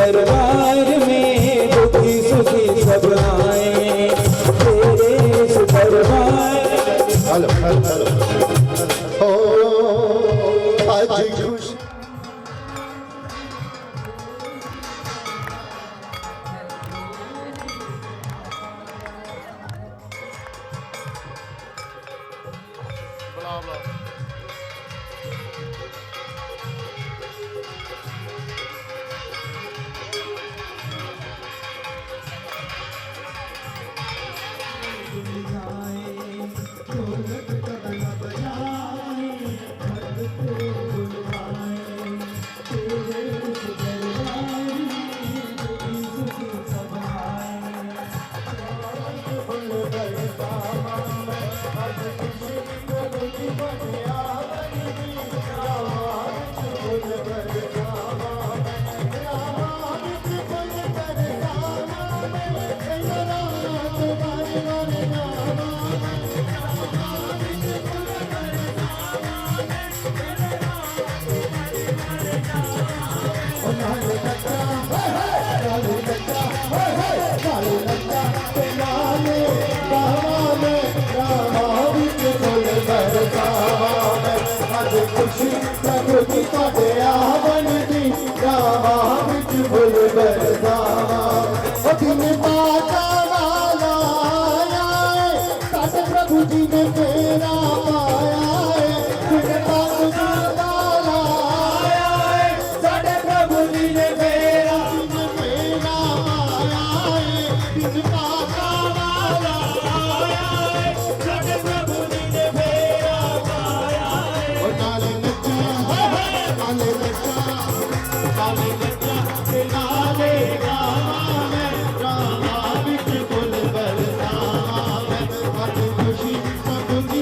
दरबार में दुखी सुखी सब आए तेरे इस दरबार। हेलो हेलो हो आज खुश खुशी प्रकृति तोड़े आवन दी रामा विच भुल बरसावा ओ दिन माता वाला आया साथ प्रभु जी ने तेरा पाया है दिन माता वाला आया साथ प्रभु जी ने तेरा पाया है दिन माता वाला आया साथ प्रभु जी ने तेरा पाया है। नाले खुशी प्रभु की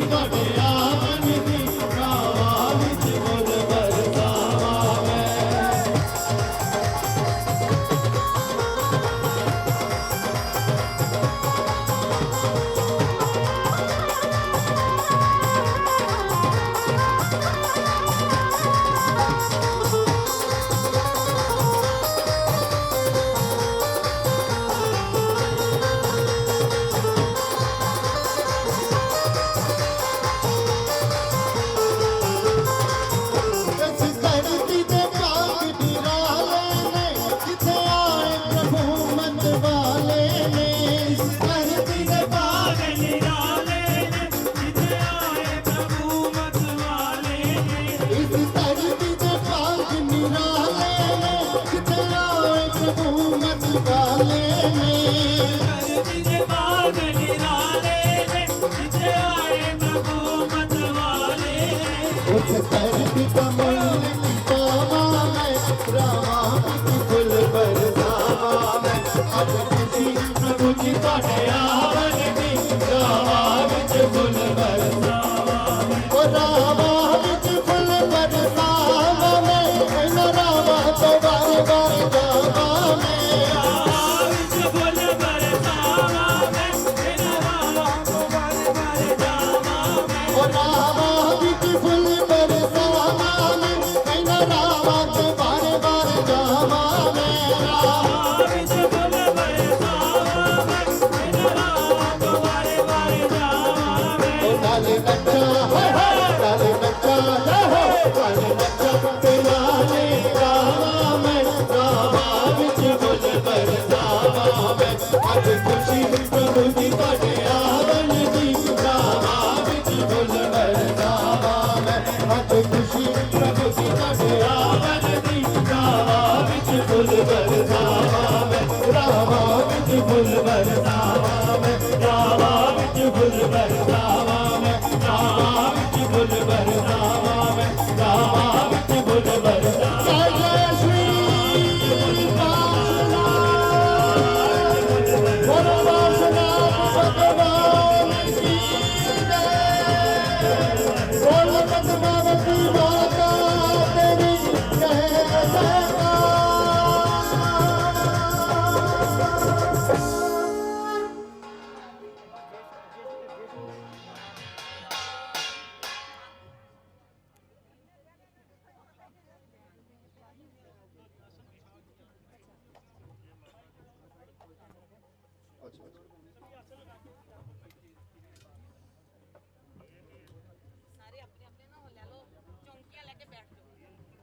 सारे अपने अपने ना ले लो, चौंकियां लेके बैठ जाओ,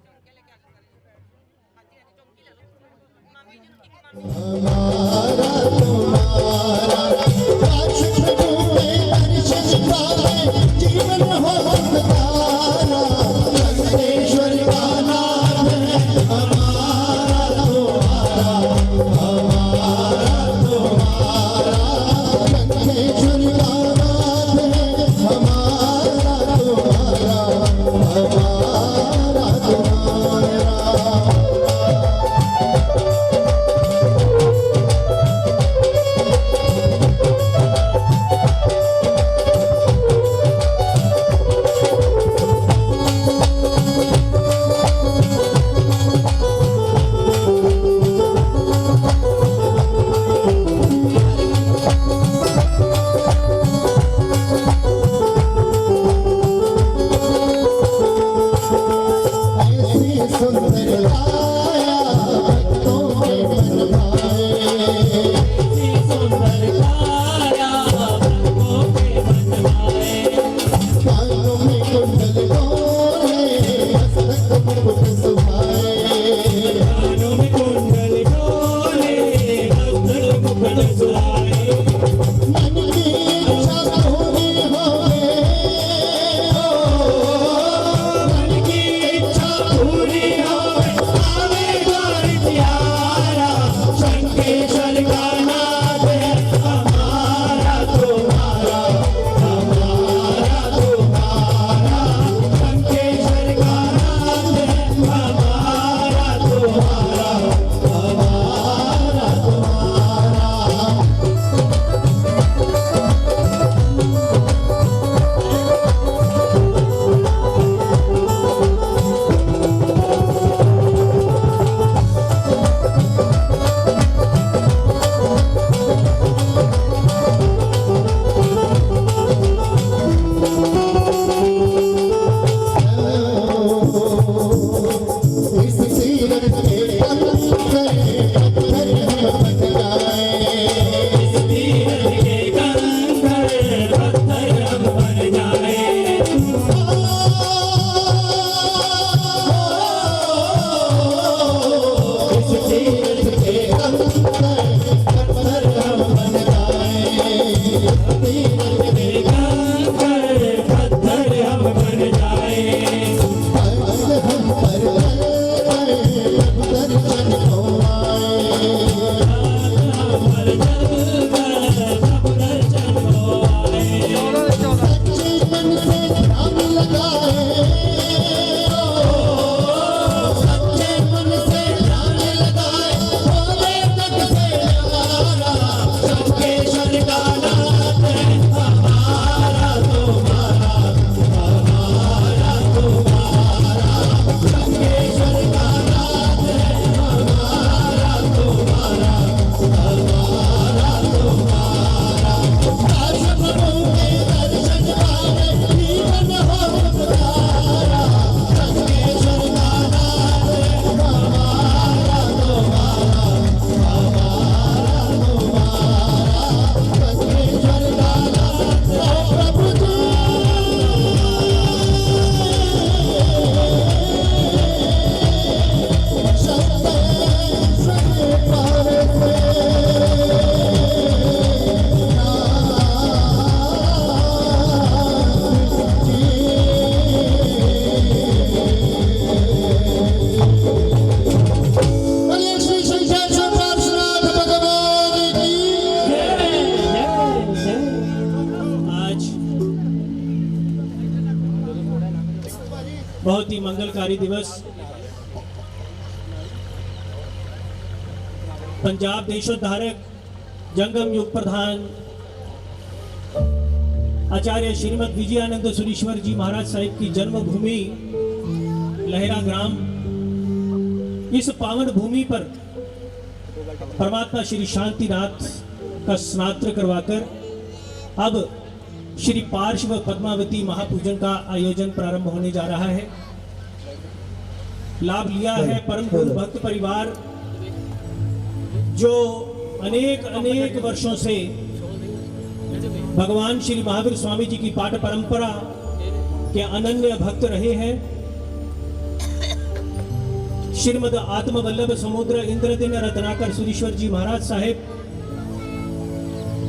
चौंकियां लेके आ जाओ सारे। हाँ जी चौंकी ले लो मामी जी एक मामी हमारा तुम्हारा काश छुए दर्शन पाए जीवन हो सतारा लंकेश्वर का नाम है हमारा तुम्हारा लंकेश्वर का नाम है हमारा तुम्हारा हमारा तुम्हारा ऐसी सुंदर काया भक्तों के मन भाए ऐसी सुंदर काया भक्तों के मन भाए कानों में कुंडल डोले मस्तक मुकुट सुहाए कानों में कुंडल डोले मस्तक मुकुट सुहाए मन की इच्छा पूरी होवे मन की इच्छा पूरी होवे आवे द्वार प्यारा शंकेश्वर का नाथ है हमारा तुम्हारा हमारा तुम्हारा शंकेश्वर का नाथ है हमारा तुम्हारा हमारा तुम्हारा इस सीरत के अंदर पत्थर हम बन जाए इस सीरत के अंदर पत्थर हम बन जाए इस सीरत के अंदर पत्थर हम बन जाए सीरत के अंदर पत्थर हम बन जाए हम पर दर्शन हो आए सच्चे मन से ध्यान लगाए सच्चे मन से ध्यान लगाए भोले तक से यारा शंकेश्वर का नाथ है हमारा तुम्हारा हमारा तुम्हारा शंकेश्वर का नाथ है हमारा तुम्हारा हमारा तुम्हारा काश प्रभु के दर्शन पाए जीवन हो सतारा शंकेश्वर का नाथ है हमारा तुम्हारा हमारा तुम्हारा शंकेश्वर का नाथ है प्रभु जी श्री शंकर भगवान की आज बहुत ही मंगलकारी दिवस पंजाब देशोद्धारक जंगम युग प्रधान आचार्य श्रीमद विजयानंद सुरीश्वर जी महाराज साहिब की जन्मभूमि लहरा ग्राम, इस पावन भूमि पर परमात्मा श्री शांतिनाथ का स्नात्र करवाकर अब श्री पार्श्व पद्मावती महापूजन का आयोजन प्रारंभ होने जा रहा है। लाभ लिया है परम गुरु भक्त परिवार जो अनेक अनेक वर्षों से भगवान श्री महावीर स्वामी जी की पाठ परंपरा के अनन्य भक्त रहे हैं। श्रीमद आत्मवल्लभ समुद्र इंद्रदिन रत्नाकर सुरीश्वर जी महाराज साहेब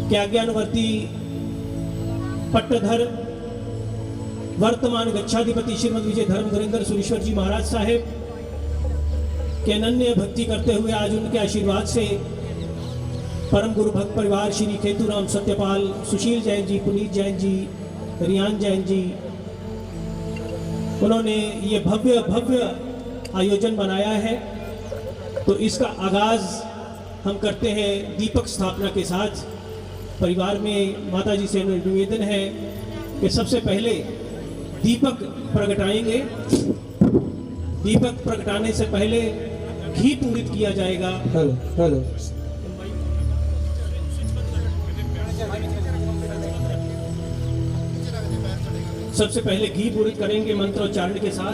के आज्ञानुवर्ती पट्टधर वर्तमान गच्छाधिपति श्रीमद विजय धर्म धुरेंद्र सुरीश्वर जी महाराज साहेब के अनन्य भक्ति करते हुए आज उनके आशीर्वाद से परम गुरु भक्त परिवार श्री खेतूराम सत्यपाल, सुशील जैन जी, पुनीत जैन जी, रियान जैन जी, उन्होंने ये भव्य भव्य आयोजन बनाया है। तो इसका आगाज हम करते हैं दीपक स्थापना के साथ। परिवार में माता जी से निवेदन है कि सबसे पहले दीपक प्रगटाएंगे। दीपक प्रगटाने से पहले घी पूरित किया जाएगा। हेलो हेलो सबसे पहले घी पूरित करेंगे मंत्रोच्चारण के साथ।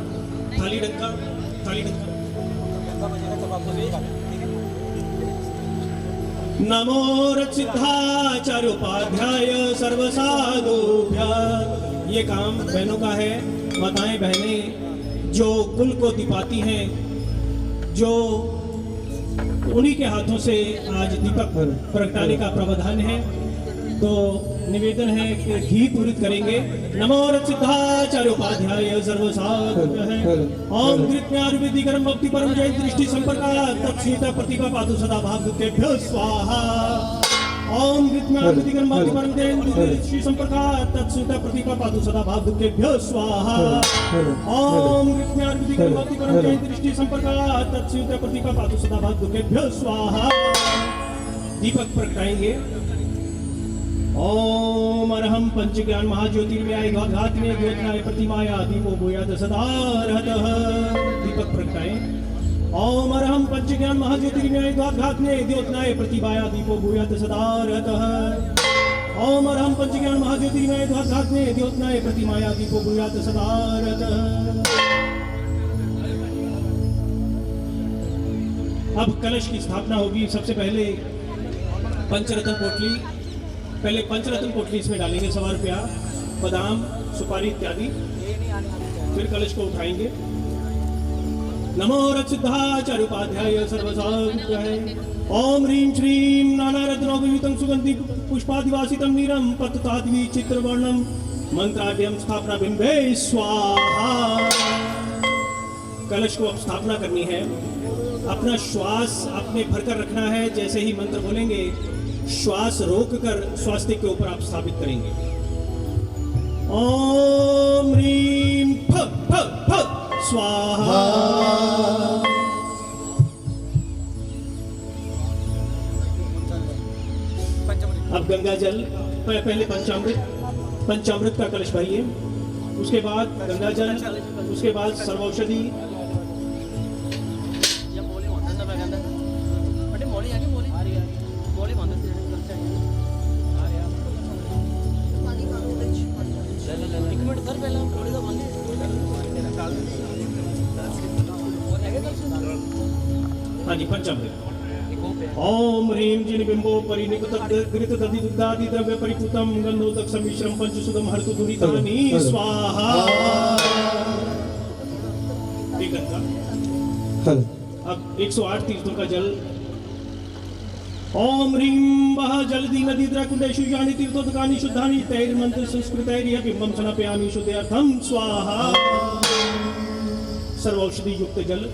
थाली ढक्का, थाली ढक्का। नमो रचिताचार्योपाध्याय सर्वसाधुभ्यः। ये काम बहनों का है। माताएं बहनें जो कुल को दीपाती हैं, जो उन्हीं के हाथों से आज दीपक प्रगटाने का प्रावधान है। तो निवेदन है कि घी पूरित करेंगे। नमो रचिताचार्योपाध्याय सर्वसाधुभ्यः। ओम कृत्यायुर्वेदिकरं भक्ति परम जय दृष्टि संपर्कात् तत्सीता प्रतिभा पातु सदा भावुकेभ्यो स्वाहा। ओम कृत्यायुर्वेदिकरं भक्ति परम जय दृष्टि संपर्कात् तत्सीता प्रतिभा पातु सदा भावुकेभ्यो स्वाहा। ओम कृत्यायुर्वेदिकरं भक्ति परम जय दृष्टि संपर्कात् तत्सीता प्रतिभा पातु सदा भावुकेभ्यो स्वाहा। दीपक प्रगटाएंगे। ओम अरहम पंच ज्ञान महाज्योतिर्मयाय घातने ज्योत्नाय प्रतिमाया दीपो भूयात् सदा रहतः। दीपक प्रगटाएं। ओम अरहम पंच ज्ञान महाज्योतिर्मयाय घातने ज्योत्नाय प्रतिमाया दीपो भूयात् सदा रहतः। ओम अरहम पंच ज्ञान महाज्योतिर्मयाय घातने ज्योत्नाय प्रतिमाया दीपो भूयात् सदा रहतः। अब कलश की स्थापना होगी। सबसे पहले पंचरत्न पोटली, पहले पंचरत्न पोटली इसमें डालेंगे, 100 रुपया, बादाम, सुपारी इत्यादि। फिर कलश को उठाएंगे। नमो रचिताचार्योपाध्याय सर्वसाधुभ्यः। ओम ह्रीं श्रीं नानारत्नोपयुक्तं सुगंधि पुष्पादिवासितं नीरं पतताद्वि चित्रवर्णं मंत्राढ्यं स्थापना बिंबे स्वाहा। कलश को अब स्थापना करनी है। अपना श्वास आपने भरकर रखना है। जैसे ही मंत्र बोलेंगे श्वास रोककर स्वास्तिक के ऊपर आप स्थापित करेंगे। ओम ह्रीं फ फ फ स्वाहा। अब गंगा जल, पहले पंचामृत का कलश भरिए, उसके बाद गंगा जल, उसके बाद सर्वौषधि। हाँ जी, पंचामृत। ओम ह्रीं जिन बिंबो परिनिकुतगृत दधि दुग्धादि द्रव्य परिपूतं गंधोदक सम्मिश्रं पंचसुदं हरतु दुरितानि स्वाहा। अब 108 तीर्थों का जल। ओम ह्रीं वह जलधि नदी द्रकुंडेषु यानि तीर्थोदकानि शुद्धानि तैर्मंत्र संस्कृतैर्यः बिंबं स्नापयामि शुद्धेऽर्थं स्वाहा। सर्वौषधि युक्त जल।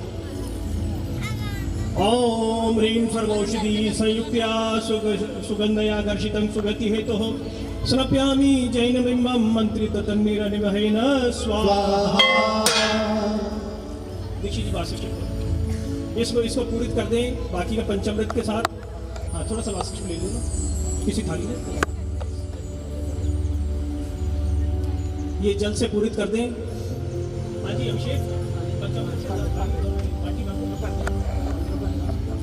ओम ह्रीं सर्वौषधि संयुक्त्या सुगंधया गर्षितं सुगति हेतुः स्नापयामि जैन बिंबं मंत्रित तन्निरनिवहेन स्वाहा। दीक्षित जी वासिष्ठ इसको पूरित कर दें। बाकी का पंचामृत के साथ। हाँ, थोड़ा सा वासिष्ठ ले लो ना किसी थाली में। ये जल से पूरित कर दें। हाँ जी, अभिषेक पंचामृत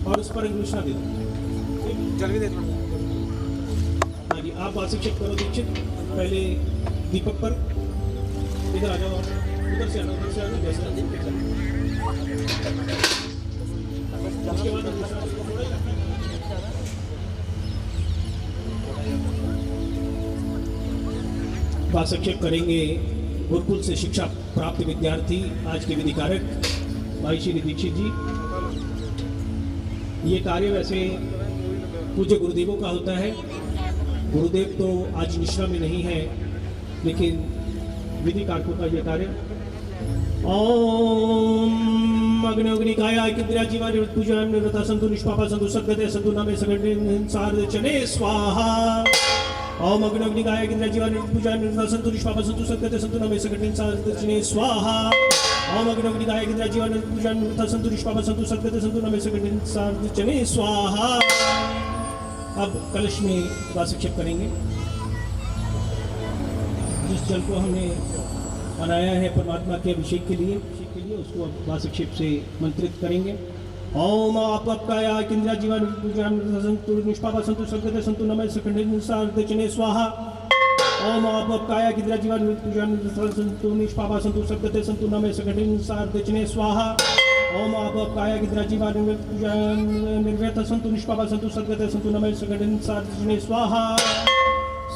और उस पर घोषणा दे दो। जल भी दे। हाँ जी, आप वासिष्ठ करो दीक्षित। पहले दीपक पर इधर आ जाओ, उधर से आना, उधर से आना, जैसे उसके बाद वास्तक्षेप करेंगे गुरुकुल से शिक्षा प्राप्त विद्यार्थी आज के विधिकारक भाई श्री दीक्षित जी। ये कार्य वैसे पूज्य गुरुदेवों का होता है। गुरुदेव तो आज निश्रा में नहीं है, लेकिन विधि कारकों का यह कार्य। ओम अग्निकाय किंद्रिया जीवा पूजा निवृत्ता संतु निष्पापा संतु सद्गते संतु नामे सार्दचने स्वाहा। ओम अग्निकाय किंद्रिया जीवा पूजा निवृत्ता संतु निष्पापा संतु सद्गते संतु नामे सार्दचने स्वाहा। ओम अग्निकाय किंद्रिया जीवा पूजा निवृत्ता संतु निष्पापा संतु सद्गते संतु नामे सार्दचने स्वाहा। अब कलश में वास्तक्षेप करेंगे। जिस जल को हमने बनाया है परमात्मा के अभिषेक के लिए उसको अब वास्तक्षेप से मंत्रित करेंगे। ओम आपकाया किंद्रिया जीवन पूजा संतु निष्पापा संतु सद्गते संतु नमः सार्दचने स्वाहा। ओम आपकाया किंद्रिया जीवन पूजा संतु निष्पापा संतु सद्गते संतु नमः सार्दचने स्वाहा। ओम आपकाया किंद्रिया जीवन पूजा निर्व्यत संतु निष्पापा संतु सद्गते संतु नमः सार्दचने स्वाहा।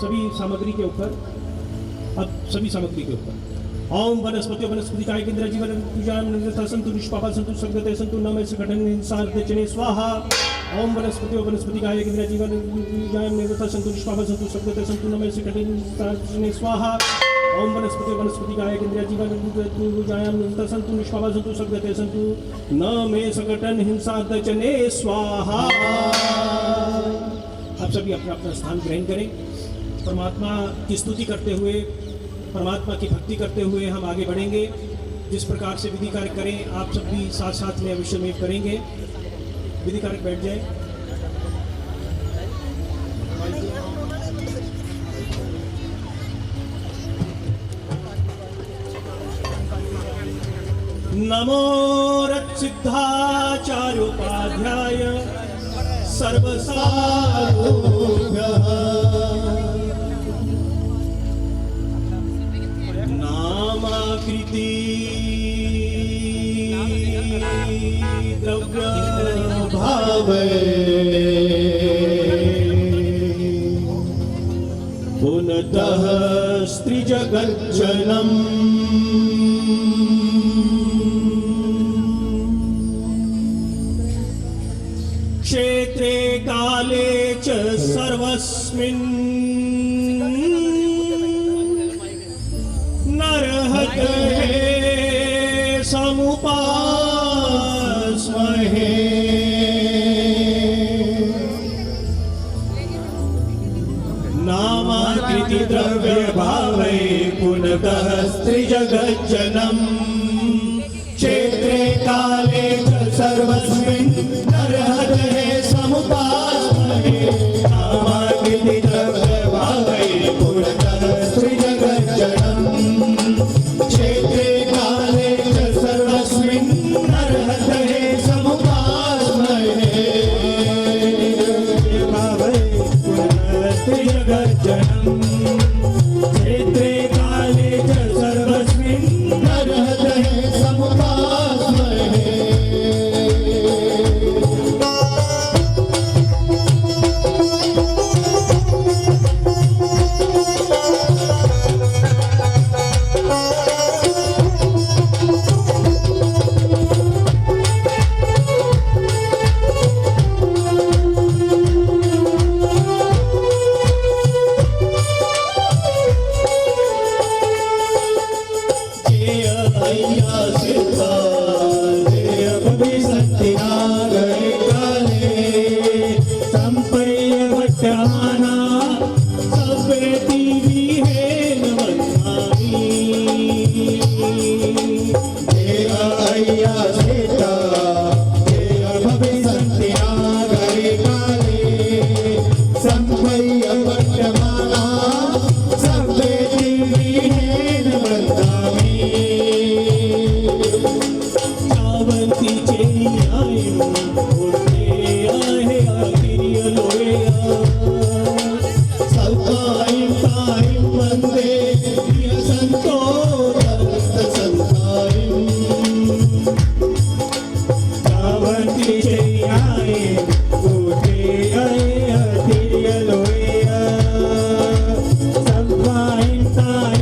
सभी सामग्री के ऊपर ओम वनस्पति काय केंद्र जीवन पूजा संतु निष्पापा संतु सद्गते संतु नमः सार्दचने स्वाहा। ओम वनस्पति काय केंद्र जीवन पूजा संतु निष्पापा संतु सद्गते संतु नमः सार्दचने स्वाहा। ओम वनस्पति काय केंद्र जीवन पूजा संतु निष्पापा संतु सद्गते संतु नमः सार्दचने स्वाहा। आप सभी अपना अपना स्थान ग्रहण करें। परमात्मा की स्तुति करते हुए, परमात्मा की भक्ति करते हुए हम आगे बढ़ेंगे। जिस प्रकार से विधि कार्य करें, आप सब भी साथ साथ में अवश्य में करेंगे। विधि कार्य बैठ जाए। नमो रत्सिद्धाचार्योपाध्याय सर्वसारोभ्यः नामाकृति द्रव्य भावे पुनतः स्त्रीजगज्जनम् क्षेत्रे काले च सर्वस्मिन् नरहते समुपास्महे। नामाकृति द्रव्य भावे पुनतः स्त्रीजगज्जनम् क्षेत्रे काले च सर्वस्मिन् नरहते समुपास्महे। नामाकृति द्रव्य भावे पुनतः स्त्रीजगज्जनम् क्षेत्रे काले च सर्वस्मिन् नरहते समुपास्महे। भावे पुनतः स्त्रीजगज्जनम् क्षेत्रे काले च सर्वस्मिन् नरहते समुपास्महे। Time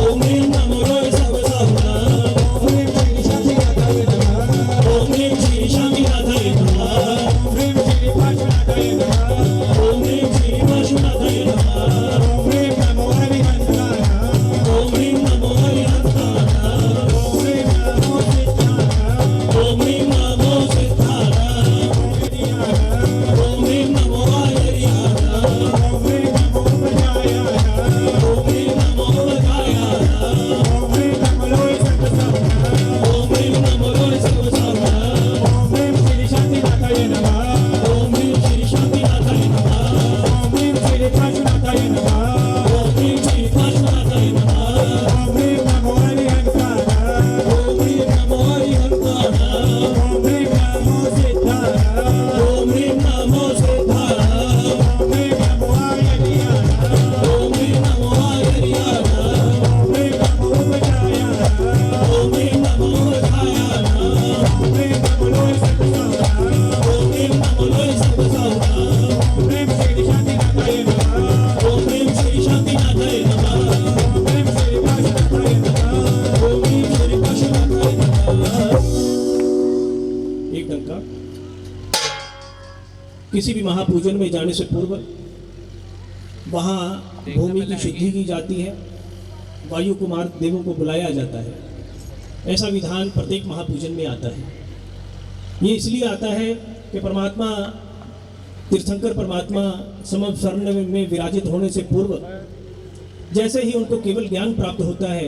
किसी भी महापूजन में जाने से पूर्व वहाँ भूमि की शुद्धि की जाती है, वायु कुमार देवों को बुलाया जाता है। ऐसा विधान प्रत्येक महापूजन में आता है। ये इसलिए आता है कि परमात्मा तीर्थंकर परमात्मा समव शरण में विराजित होने से पूर्व जैसे ही उनको केवल ज्ञान प्राप्त होता है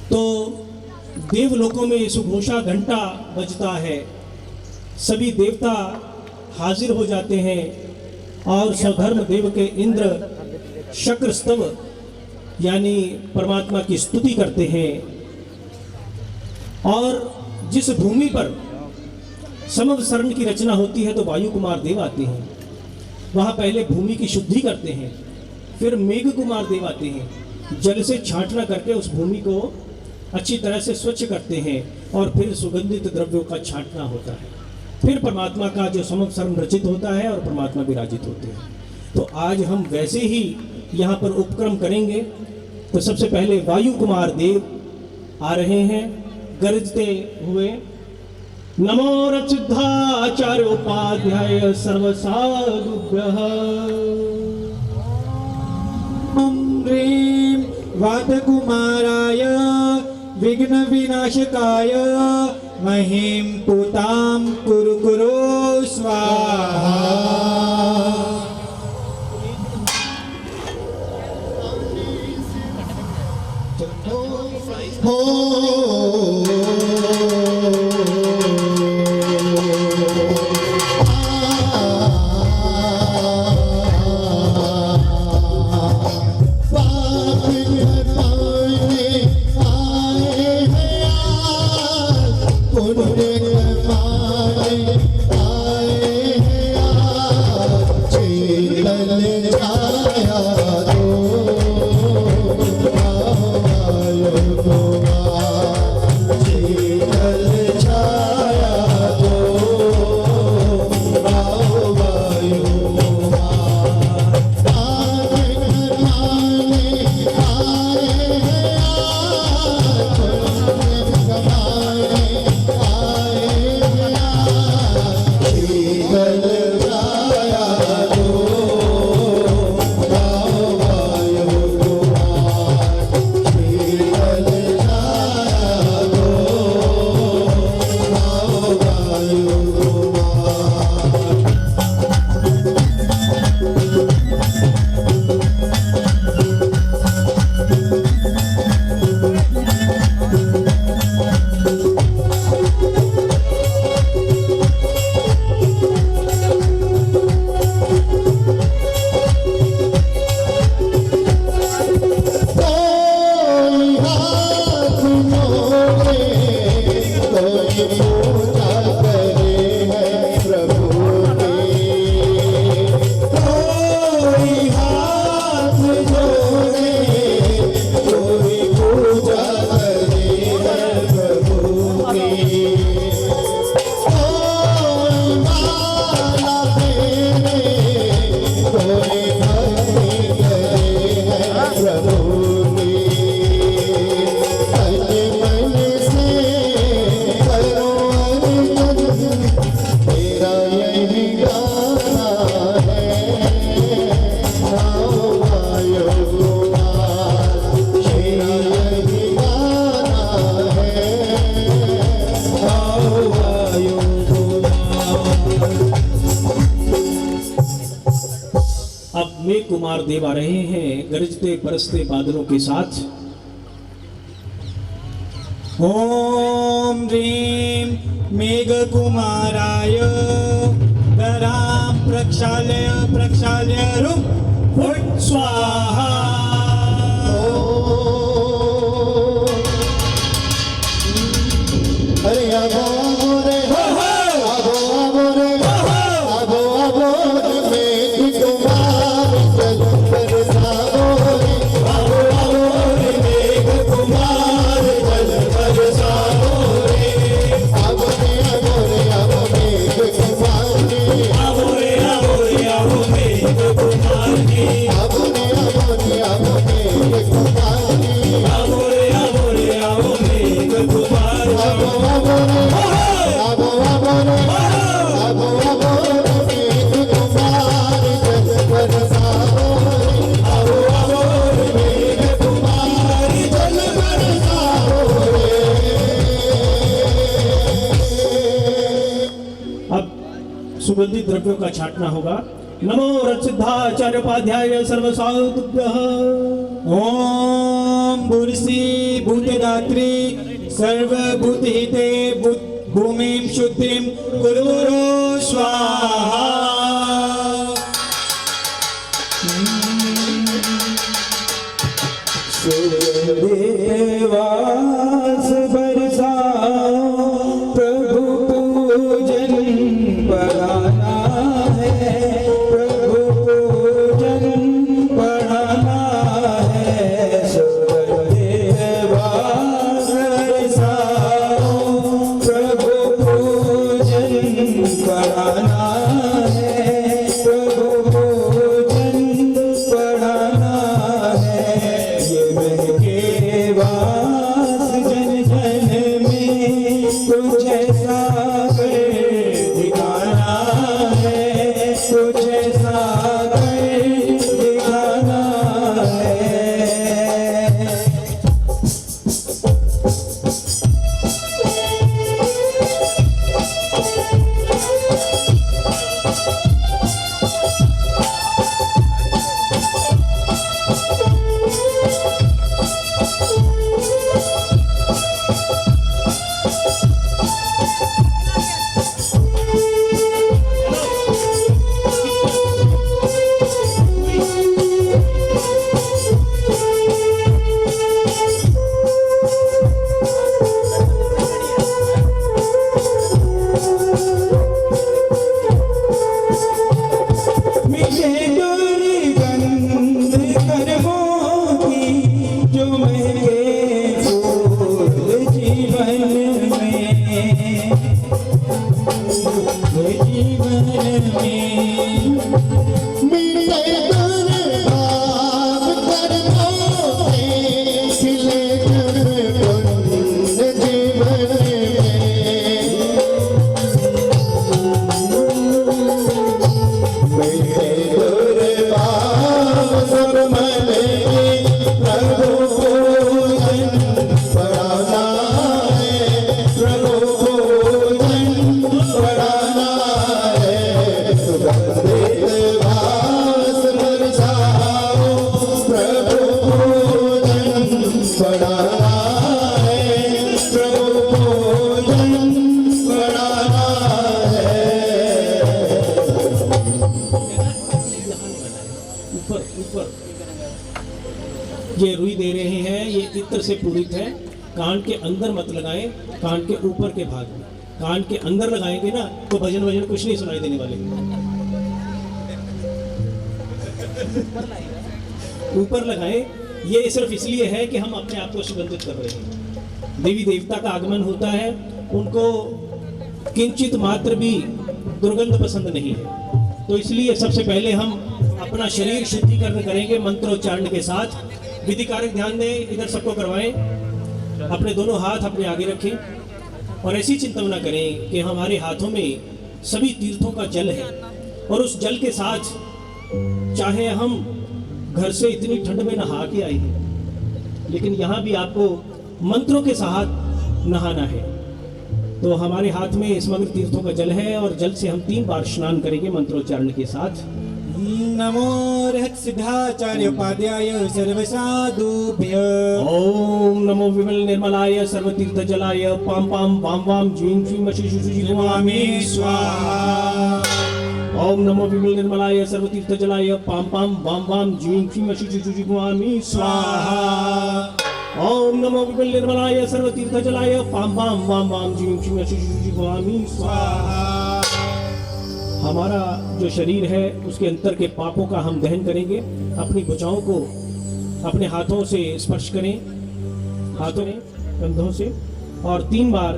तो देवलोकों में सुघोषा घंटा बजता है, सभी देवता हाजिर हो जाते हैं और स्वधर्म देव के इंद्र शक्र स्तव यानी परमात्मा की स्तुति करते हैं। और जिस भूमि पर समव शरण की रचना होती है तो वायु कुमार देव आते हैं, वहाँ पहले भूमि की शुद्धि करते हैं, फिर मेघ कुमार देव आते हैं, जल से छांटना करके उस भूमि को अच्छी तरह से स्वच्छ करते हैं और फिर सुगंधित द्रव्यों का छांटना होता है। फिर परमात्मा का जो समव शरण रचित होता है और परमात्मा विराजित होते हैं। तो आज हम वैसे ही यहाँ पर उपक्रम करेंगे। तो सबसे पहले वायु कुमार देव आ रहे हैं गरजते हुए। नमो रचिद्धाचार्य उपाध्याय सर्वसाधुभ्यः। ॐ ह्रीं वातकुमाराय विघ्न विनाशकाय महीं पुतां कुरु कुरु स्वाहा। कुमार देव आ रहे हैं गरजते बरसते बादलों के साथ। ॐ ह्रीं मेघकुमाराय धरां प्रक्षाल्य प्रक्षाल्य रुं फुट् स्वाहा। अरे आगो रे आगो रे आगो रे मेघ कुमार जल बरसाओ रे। आगो रे मेघ कुमार जल बरसाओ रे। आगो मेघ कुमार आओ रे आओ रे आओ मेघ कुमार जी। आगो सुगंधित द्रव्यों का छाटना होगा। नमो रसिद्धाचार्य उपाध्याय सर्वसाधुभ्यः। ओम बुरसी भूतदात्री सर्वभूतहिते भूमिं शुद्धिं कुरु स्वाहा। देवास बरसाओ, प्रभु पूजन बढ़ाना है, प्रभु पूजन बढ़ाना है। देवास बरसाओ, प्रभु पूजन बढ़ाना है, प्रभु पूजन बढ़ाना है। ये महके वास जन जन में कुछ ऐसा कर दिखाना है, कुछ ऐसा कर दिखाना है। मीठे दुर्गंध कर्मों की जो महके फूल जीवन में, जीवन में। मीठे दुर्भाव कर्मों के खिले दुर्गंध जीवन में। मेरे दुर्भाव सब मलेंगे, प्रभु पूजन बढ़ाना है, प्रभु पूजन बढ़ाना है। सुगंधित वास बरसाओ, प्रभु पूजन बढ़ाना है, प्रभु पूजन बढ़ाना है। ऊपर ऊपर ये रुई दे रहे हैं, ये इत्र से पूरित है। कान के अंदर मत लगाएं, कान के ऊपर के भाग में। कान के अंदर लगाएंगे ना तो भजन वजन कुछ नहीं सुनाई देने वाले। ऊपर लगाएं, ये सिर्फ इसलिए है कि हम अपने आप को सुगंधित कर रहे हैं। देवी देवता का आगमन होता है, उनको किंचित मात्र भी दुर्गंध पसंद नहीं है, तो इसलिए सबसे पहले हम अपना शरीर शुद्धिकरण करेंगे मंत्रोच्चारण के साथ। विधि कार्य ध्यान दें, इधर सबको करवाएं। अपने दोनों हाथ अपने आगे रखें और ऐसी चिंतना करें कि हमारे हाथों में सभी तीर्थों का जल है, और उस जल के साथ चाहे हम घर से इतनी ठंड में नहा के आए हैं, लेकिन यहाँ भी आपको मंत्रों के साथ नहाना है। तो हमारे हाथ में समग्र तीर्थों का जल है और जल से हम 3 बार स्नान करेंगे मंत्रोच्चारण के साथ। नमो सिद्धाचार्य उपाध्याय सर्वसाधुभ्यः। ओम नमो विमल निर्मलाय सर्वतीर्थ जलाय पाम पाम वाम वाम ज्वीं श्रीं मशीषुषुजिह्वामि स्वाहा। ओम नमो विमल निर्मलाय सर्वतीर्थ जलाय पाम पाम वाम वाम ज्वीं श्रीं मशीषुषुजिह्वामि स्वाहा। ओम नमो विमल निर्मलाय सर्वतीर्थ जलाय पाम पाम वाम वाम ज्वीं श्रीं मशीषुषुजिह्वामि स्वाहा। हमारा जो शरीर है उसके अंतर के पापों का हम दहन करेंगे। अपनी भुजाओं को अपने हाथों से स्पर्श करें, हाथों में कंधों से, और 3 बार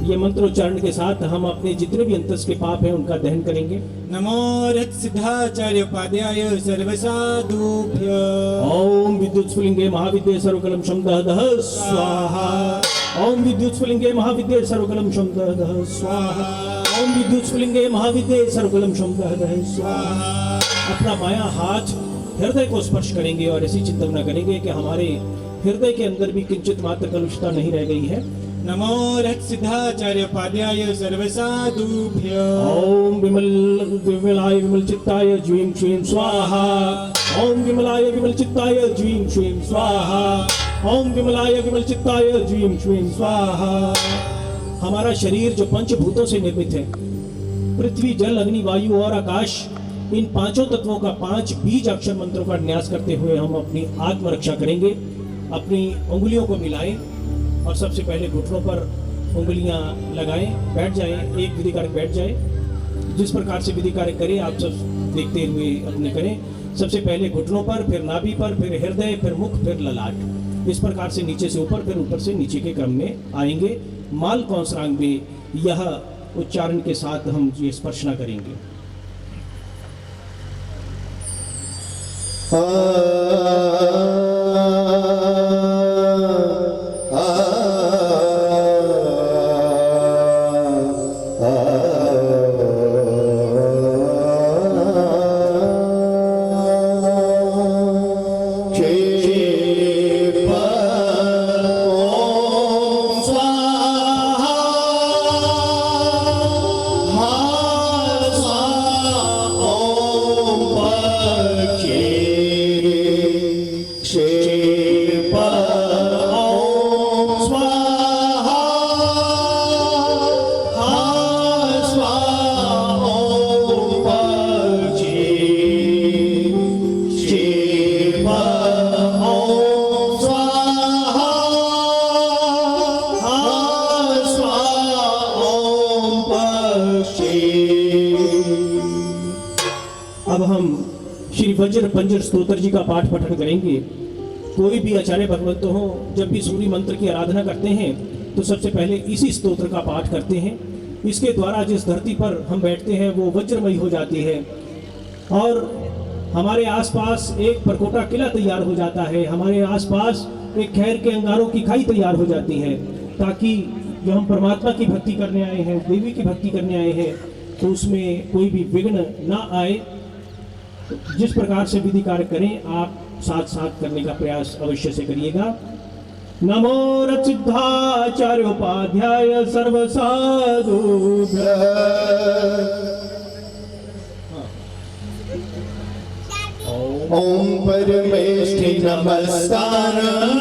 ये मंत्रोच्चारण के साथ हम अपने जितने भी अंतस के पाप हैं उनका दहन करेंगे। नमो सिद्धाचार्य उपाध्याय सर्वसाधुभ्यः। ओम विद्युत स्फुलिंगे महाविद्ये सर्वकलम शमदः स्वाहा। ओम विद्युत स्फुलिंगे महाविद्ये सर्वकलम शमदः स्वाहा। ओम विद्युत स्फुलिंगे महाविद्ये सर्वकलम शमदः स्वाहा। अपना बायां हाथ हृदय को स्पर्श करेंगे और ऐसी चिंतना करेंगे कि हमारे हृदय के अंदर भी किंचित मात्र कलुषता नहीं रह गई है। नमो सिद्धाचार्योपाध्याय सर्वसाधुभ्यो ओम विमलाय विमल चित्ताय ज्वीं श्रीं स्वाहा। ओम विमलाय विमल चित्ताय ज्वीं श्रीं स्वाहा। ओम विमलाय विमल चित्ताय ज्वीं श्रीं स्वाहा। हमारा शरीर जो पंचभूतों से निर्मित है, पृथ्वी जल अग्नि वायु और आकाश, इन पांचों तत्वों का 5 बीज अक्षर मंत्रों का न्यास करते हुए हम अपनी आत्मरक्षा करेंगे। अपनी उंगलियों को मिलाएं और सबसे पहले घुटनों पर उंगलियां लगाएं, बैठ जाएं, एक विधि कार्य बैठ जाए। जिस प्रकार से विधि कार्य करें आप सब देखते हुए अपने करें। सबसे पहले घुटनों पर, फिर नाभि पर, फिर हृदय, फिर मुख, फिर ललाट। इस प्रकार से नीचे से ऊपर, फिर ऊपर से नीचे के क्रम में आएंगे। माल कौंसरांग में यह उच्चारण के साथ हम ये स्पर्शना करेंगे। अब हम श्री वज्र पंजर स्तोत्र जी का पाठ पठन करेंगे। कोई भी आचार्य भगवंत हो, जब भी सूर्य मंत्र की आराधना करते हैं तो सबसे पहले इसी स्तोत्र का पाठ करते हैं। इसके द्वारा जिस धरती पर हम बैठते हैं वो वज्रमयी हो जाती है और हमारे आसपास एक परकोटा किला तैयार हो जाता है। हमारे आसपास एक खैर के अंगारों की खाई तैयार हो जाती है, ताकि जो हम परमात्मा की भक्ति करने आए हैं, देवी की भक्ति करने आए हैं, तो उसमें कोई भी विघ्न ना आए। जिस प्रकार से विधि कार्य करें आप साथ साथ करने का प्रयास अवश्य से करिएगा। नमो सिद्धाचार्योपाध्याय सर्वसाधुभ्यः। ओम परमेष्ठि नमस्कारं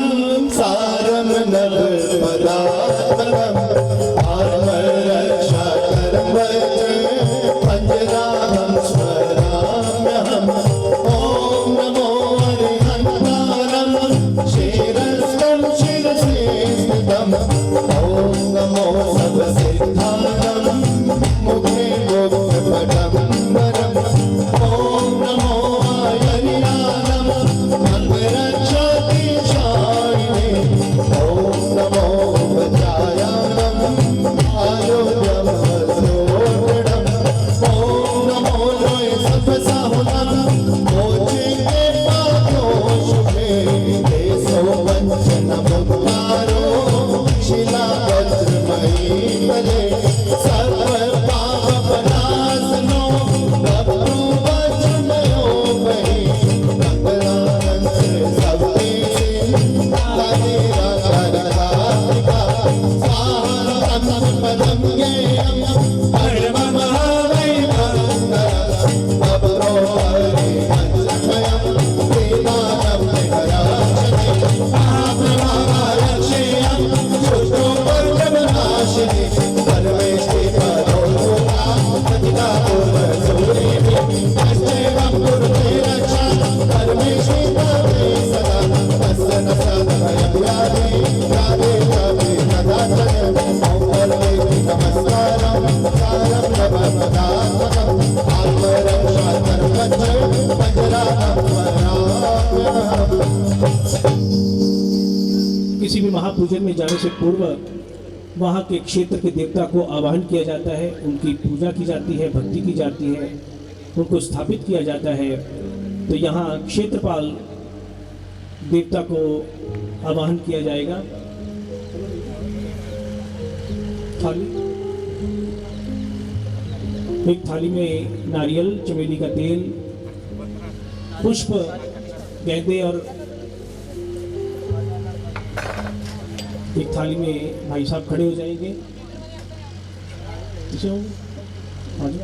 सारं नवपदात्मकम् आत्मरक्षाकरं वज्र पंजराहं स्मराम्यहम्। ओम नमो हरिहन्तारं शिरस्तं शिरसे स्थितम्। ओम नमो सर्वसिद्धारं मुखे मुक्तपटं वरम्। ओम नमो हरिनाम मंगलक्षातिशायिने। ओम नमो वज्रायाणं आरोग्यं वज्रोढम्। ओम नमो लोय सत्वसाहुनं मोचिते पादोषुभे। देशो वञ्चनमुद्धारो शिलावज्रमयी बले। सर्वपापनाशनो बभ्रु वज्रमयो बहि। मंगलानंद सबके तादेरा करधातिका। स्वाहानं पदं ज्ञेयं परममहावैभवं। बभ्रो हरि वज्रमयं वेदानं विहराजते। महाप्रभावायक्षेयं शुद्धो वर्गमनाशिने। परमेष्ठि पदोमुखा प्रतिदा पूर्वसूरिभिः। अष्टेवं कुरुते रक्षा परमेष्ठि तवे सदा। तस्य न सदभयं यादे यादे यादे तदाचरम्। ओम परमेष्ठि नमस्कारं सारं नवपदात्मकम् आत्मरक्षाकरं वज्र पंजराहं स्मराम्यहम्। किसी भी महापूजन में जाने से पूर्व वहाँ के क्षेत्र के देवता को आवाहन किया जाता है, उनकी पूजा की जाती है, भक्ति की जाती है, उनको स्थापित किया जाता है। तो यहाँ क्षेत्रपाल देवता को आवाहन किया जाएगा। एक थाली में नारियल, चमेली का तेल, पुष्प, गेंदे और एक थाली में भाई साहब खड़े हो जाएंगे। पीछे होंगे, हाँ जी,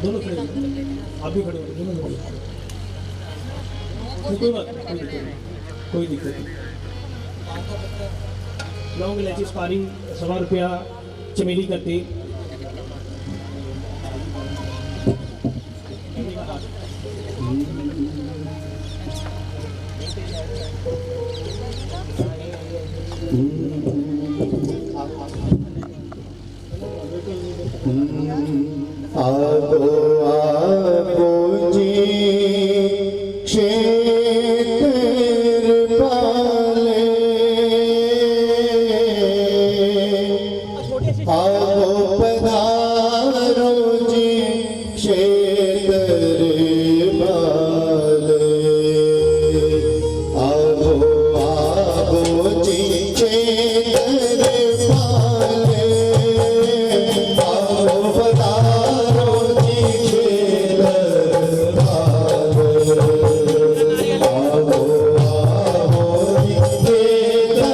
दोनों खड़े हो, आप भी खड़े हो, दोनों खड़े हो। कोई बात नहीं, कोई दिक्कत नहीं। लौंग इलायची सुपारी 100 रुपया, चमेली का तेल। आगो आगो जी क्षेत्र पाले, आगो पधारो जी क्षेत्र पाले, आगो आगो जी क्षेत्र पाले, आगो पधारो जी क्षेत्र पाले, आगो आगो जी क्षेत्र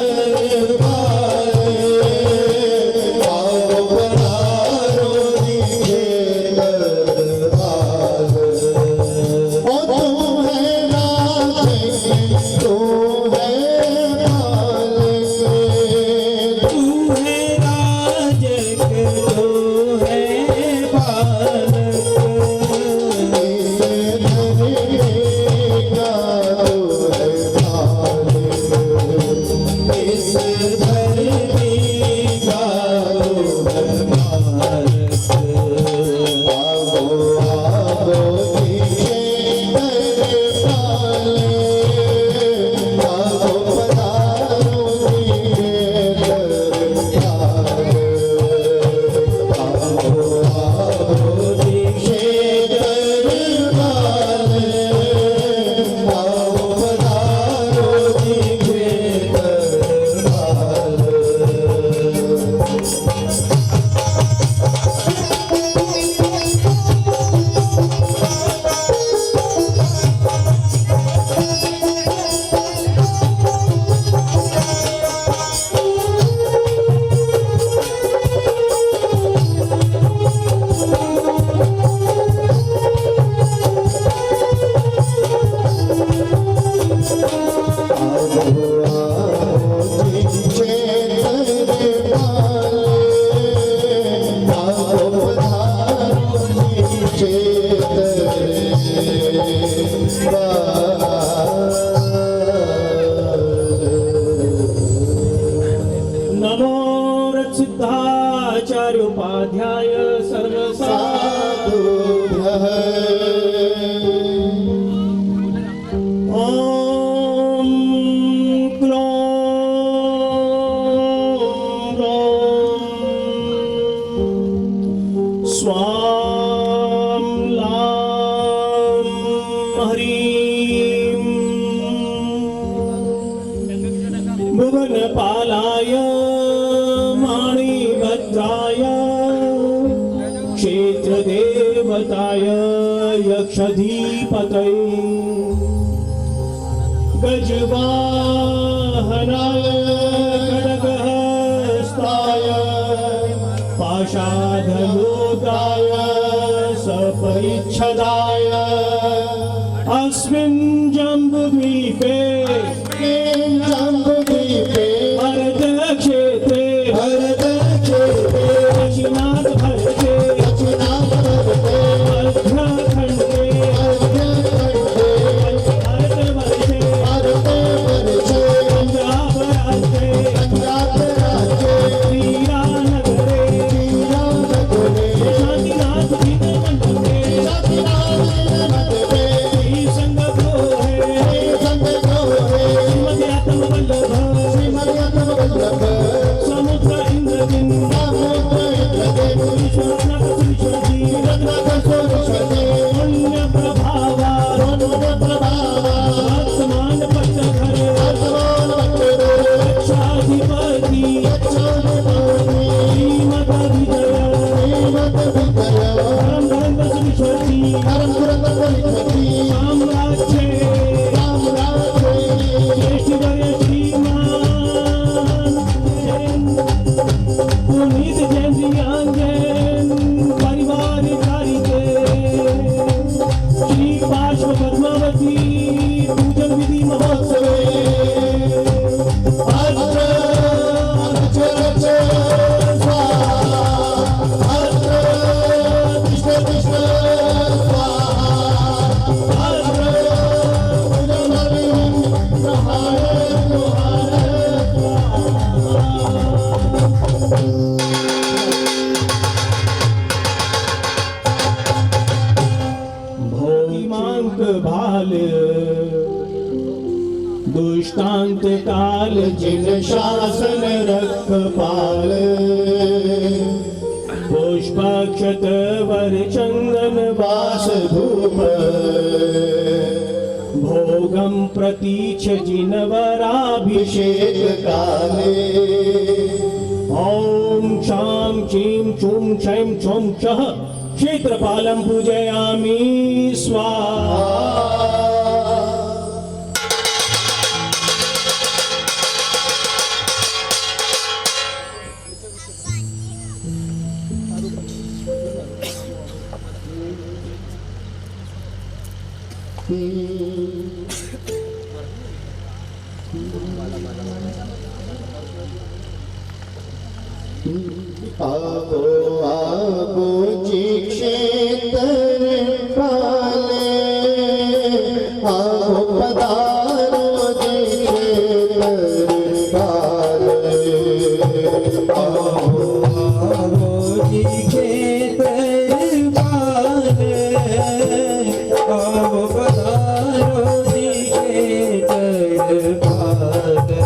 पाले, आगो पधारो जी क्षेत्र पाले। ओ तू है नाथ, तू है मालिक, तू है राजक, तू है पालक, इस धरती का तू है मालिक। इस धरती का आगो आगो जी क्षेत्र पाले, आगो पधारो जी क्षेत्र पाले, आगो आगो जी क्षेत्र पाले, आगो पधारो जी क्षेत्र पाले। नमो रक्षिताचार्य उपाध्याय सर्वसाधु। ओम क्लों ग्लौं स्वाम लाम ह्रीं भुवनपालाय माणिभद्राय क्षेत्रदेवताय यक्षधिपतये गजवाहनाय खड्गहस्ताय पाशाधलोदाय सपरिच्छदाय अस्मिन् जम्बुद्वीपे भरतक्षेत्रे दक्षिणात् भरते मध्यखण्डे भारतवर्षे पंजाब राज्ये श्रीरामनगरे शान्तिनाथ मंडपे श्रीसंगप्रोहे दुष्टांत काल जिन शासन रखपाल पुष्पाक्षत वर चंदन वास धूप भोगम प्रतीक्ष जिनवराभिषेक अभिषेक काले ओम शाम चीम चूम क्षैम चौम चह क्षेत्रपालम पूजयामि स्वाहा। आवो आवो जी क्षेत्र पाले आवो पधारो जी क्षेत्र पाले आवो आवो जी क्षेत्र पाले आवो पधारो जी क्षेत्र पाले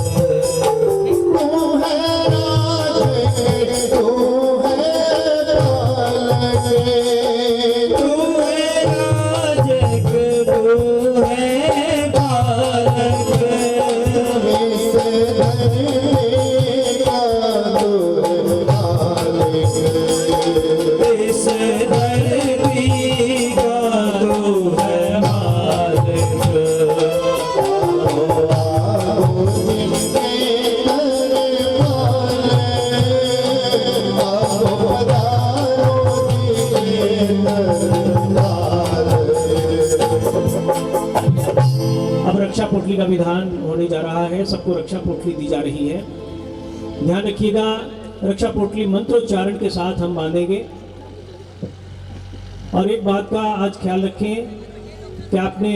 अब रक्षा पोटली का विधान होने जा रहा है। सबको रक्षा पोटली दी जा रही है। ध्यान रखिएगा, रक्षा पोटली मंत्रोच्चारण के साथ हम बांधेंगे। और एक बात का आज ख्याल रखें कि आपने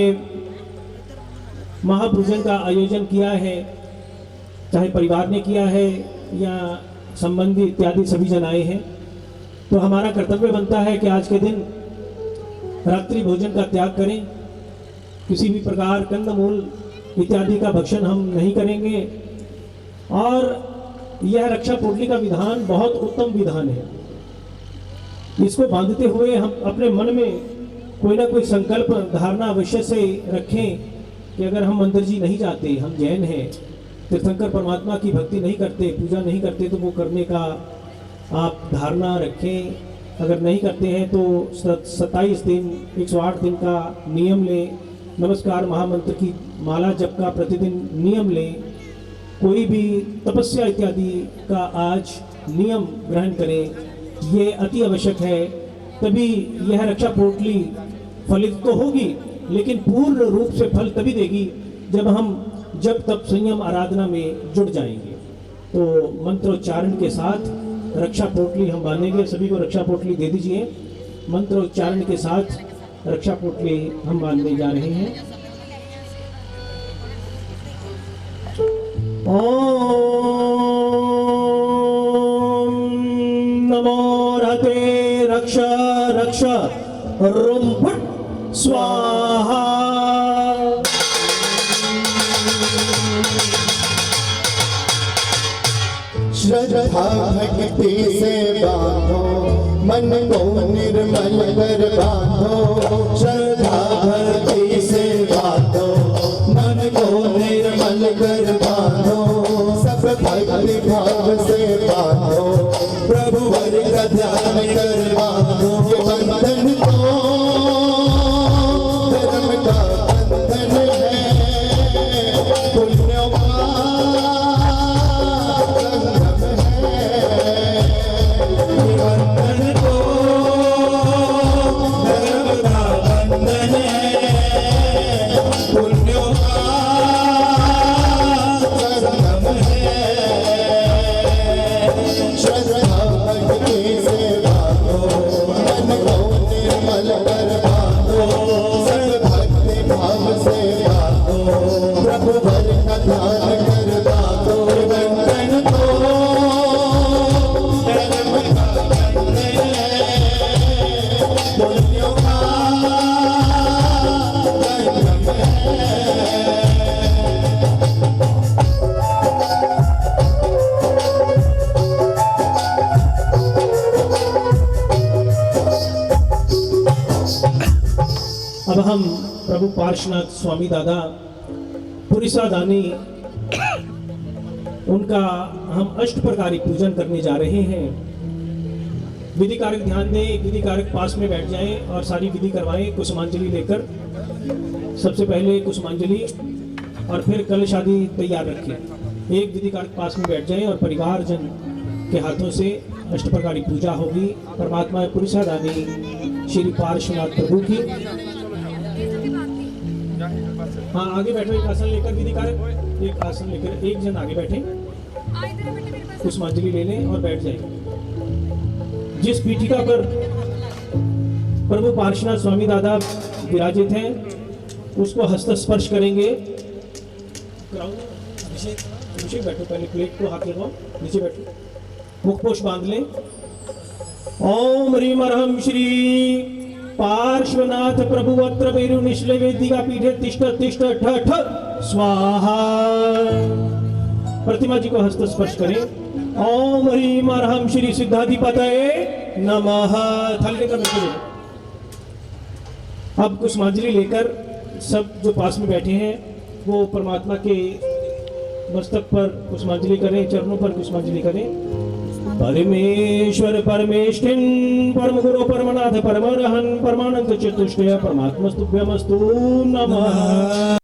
महापूजन का आयोजन किया है, चाहे परिवार ने किया है या संबंधी इत्यादि सभी जन आए हैं, तो हमारा कर्तव्य बनता है कि आज के दिन रात्रि भोजन का त्याग करें। किसी भी प्रकार कंदमूल इत्यादि का भक्षण हम नहीं करेंगे। और यह रक्षा पोटली का विधान बहुत उत्तम विधान है। इसको बांधते हुए हम अपने मन में कोई ना कोई संकल्प धारणा अवश्य से रखें कि अगर हम मंदिर जी नहीं जाते, हम जैन हैं, तीर्थंकर परमात्मा की भक्ति नहीं करते, पूजा नहीं करते, तो वो करने का आप धारणा रखें। अगर नहीं करते हैं तो 27 दिन 108 दिन का नियम लें। नमस्कार महामंत्र की माला जप का प्रतिदिन नियम लें। कोई भी तपस्या इत्यादि का आज नियम ग्रहण करें, ये अति आवश्यक है। तभी यह रक्षा पोटली फलित तो होगी, लेकिन पूर्ण रूप से फल तभी देगी जब हम जब तप संयम आराधना में जुट जाएंगे। तो मंत्रोच्चारण के साथ रक्षा पोटली हम बांधेंगे। सभी को रक्षा पोटली दे दीजिए। मंत्रोच्चारण के साथ रक्षा पोटली हम बांधने जा रहे हैं। ओम नमो रहते रक्ष रक्ष रुम फट स्वाहा। श्रद्धा भक्ति से बांधो मन को निर्मल कर बांधो। श्रद्धा भक्ति से बांधो मन को निर्मल कर बांधो। सब भक्ति भाव से बांधो प्रभु वर का ध्यान कर बांधो। ये बंधन तो धर्म का बंधन है, पुण्यों का हम प्रभु पार्श्वनाथ स्वामी दादा पुरिसा दानी उनका हम अष्ट प्रकारी पूजन करने जा रहे हैं। विधि कारक ध्यान दें, विधि कारक पास में बैठ जाएं और सारी विधि करवाएं कुसुमांजलि लेकर। सबसे पहले कुसुमांजलि और फिर कलश आदि तैयार रखें। एक विधि कारक पास में बैठ जाएं और परिवारजन के हाथों से अष्ट प्रकारी पूजा होगी परमात्मा पुरुषादानी श्री पार्श्वनाथ प्रभु की। हाँ, आगे बैठो, एक आसन लेकर विधि कारक, एक आसन लेकर एक जन आगे बैठे, कुसुमांजलि ले लें और बैठ जाएं। जिस पीठिका पर प्रभु पार्श्वनाथ स्वामी दादा विराजित हैं उसको हस्त स्पर्श करेंगे। नीचे बैठो, पहले प्लेट को हाथ लगाओ, नीचे बैठो, मुखपोष बांध लें। ओम ह्रीम अर्हम श्री पार्श्वनाथ प्रभु अत्र वेरु निश्ले वेदिका पीठे तिष्ठ तिष्ठ ठ ठ स्वाहा। प्रतिमा जी को हस्त स्पर्श करें। ओम ह्रीम अर्हम श्री सिद्धाधिपतये नमः। थाली लेकर बैठे। अब कुसुमांजलि लेकर सब जो पास में बैठे हैं वो परमात्मा के मस्तक पर कुसुमांजलि करें, चरणों पर कुसुमांजलि करें। परमेश्वर परमेष्ठिन परम गुरु परमनाथ परमरहन परमानंद चतुष्टय परमात्मस्तुभ्यमस्तु नमः।